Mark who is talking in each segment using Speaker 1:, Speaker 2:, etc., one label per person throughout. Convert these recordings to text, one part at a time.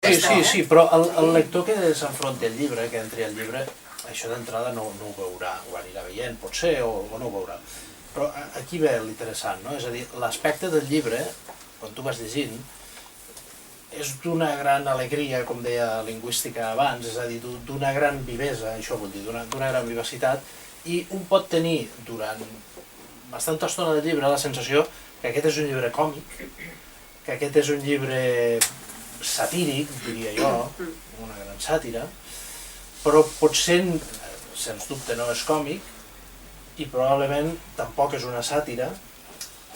Speaker 1: Sí, però el lector que s'enfronti al llibre, que entri al llibre, això d'entrada no ho veurà, ho anirà veient, potser, o no ho veurà. Però aquí ve l'interessant, no? És a dir, l'aspecte del llibre, quan tu vas llegint, és d'una gran alegria, com deia lingüística abans, és a dir, d'una gran vivesa, això vol dir, d'una gran vivacitat, i un pot tenir durant bastanta estona del llibre la sensació que aquest és un llibre còmic, que aquest és un llibre satíric, diria jo, una gran sàtira, però potser, sens dubte, no és còmic i probablement tampoc és una sàtira.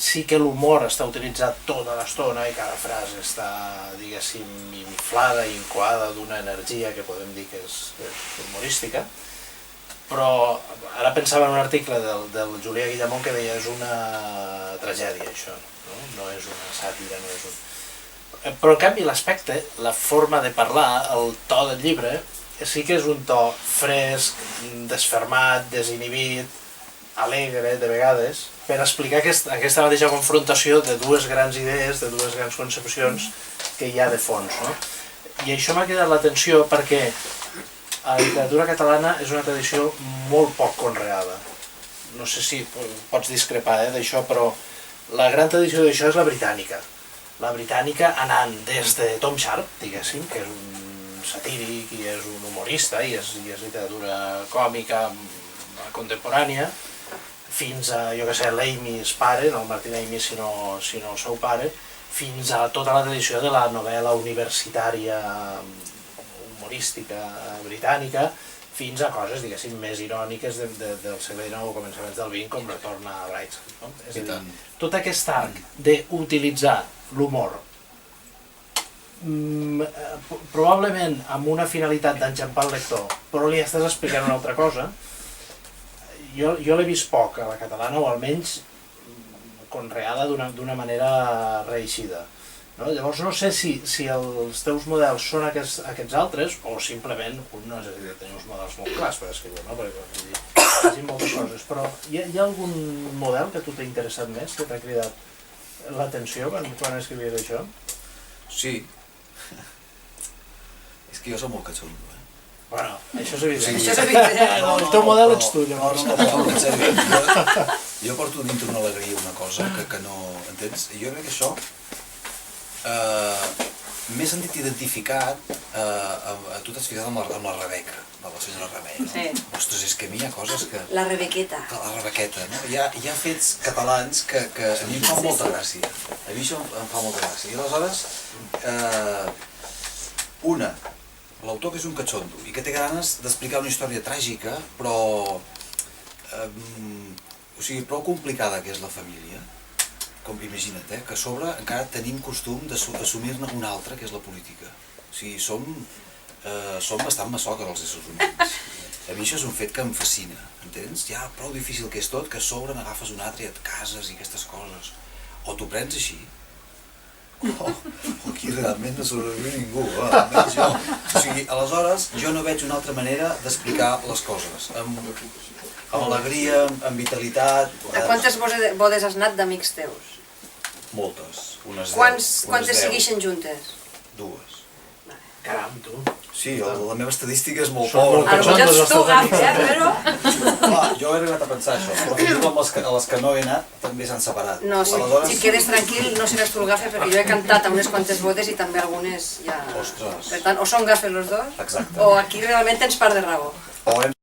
Speaker 1: Sí que l'humor està utilitzat tota l'estona i cada frase està, diguéssim, inflada i incoada d'una energia que podem dir que és humorística, però ara pensava en un article del Julià Guillamón que deia és una tragèdia això, no és una sàtira, no és un... Però en canvi l'aspecte, la forma de parlar, el to del llibre, sí que és un to fresc, desfermat, desinhibit, alegre de vegades, per explicar aquesta mateixa confrontació de dues grans idees, de dues grans concepcions que hi ha de fons. I això m'ha cridat l'atenció perquè la literatura catalana és una tradició molt poc conreada. No sé si pots discrepar d'això, però la gran tradició d'això és la britànica. La britànica anant des de Tom Sharp, diguéssim, que és un satíric i és un humorista i és literatura còmica contemporània, fins a, jo què sé, l'Amy's pare, no el Martin Amis sinó el seu pare, fins a tota la tradició de la novel·la universitària humorística britànica, fins a coses, diguéssim, més iròniques del segle XIX o començaments del XX, com Retorn a Brightside. És a dir, tot aquest arc d'utilitzar l'humor probablement amb una finalitat d'enxampar el lector, però li estàs explicant una altra cosa, jo l'he vist poc a la catalana, o almenys conreada d'una manera reeixida. Llavors no sé si els teus models són aquests altres o simplement un no necessita tenir uns models molt clars per escriure, perquè hi ha moltes coses, però hi ha algun model que a tu t'ha interessat més, que t'ha cridat l'atenció quan escrivies això?
Speaker 2: Sí. És que jo soc molt catxondo,
Speaker 1: Bueno, això és evident.
Speaker 3: Això és evident.
Speaker 1: El teu model ets tu, llavors.
Speaker 2: Jo porto dintre una alegria una cosa que no... Entens? Jo crec que això m'he sentit identificat, tu t'has ficat amb la Rebeca, de la senyora Remei, no?
Speaker 3: Sí.
Speaker 2: Ostres, és que a mi hi ha coses que...
Speaker 3: La Rebequeta.
Speaker 2: La Rebequeta, no? Hi ha fets catalans que a mi em fan molta gràcia. A mi això em fa molta gràcia. I aleshores, l'autor que és un catxondo i que té ganes d'explicar una història tràgica, però... o sigui, prou complicada que és la família, com imagina't, que a sobre encara tenim costum d'assumir-ne una altra, que és la política. O sigui, som bastant masoques els éssers humans. A mi això és un fet que em fascina, entens? Ja prou difícil que és tot, que a sobre n'agafes un altre i et cases i aquestes coses. O t'ho prens així, o aquí realment no sobreviu ningú, almenys jo. O sigui, aleshores jo no veig una altra manera d'explicar les coses. Amb alegria, amb vitalitat...
Speaker 3: A quantes bodes has anat d'amics teus?
Speaker 2: Moltes, unes 10.
Speaker 3: Quantes segueixen juntes?
Speaker 2: 2.
Speaker 1: Caram, tu.
Speaker 2: Sí, la meva estadística és molt
Speaker 1: Són molt
Speaker 2: pobra.
Speaker 3: Potser ets tu, Gafi, però...
Speaker 2: Clar, jo he arribat a pensar això, però fins i tot a les que no he anat també s'han separat.
Speaker 3: No, si quedes tranquil, no seràs tu el Gafe, perquè jo he cantat a unes quantes bodes i també algunes ja...
Speaker 2: Ostres.
Speaker 3: Per tant, o són Gafes los dos,
Speaker 2: Exacte.
Speaker 3: o aquí realment tens part de raó.
Speaker 2: O hem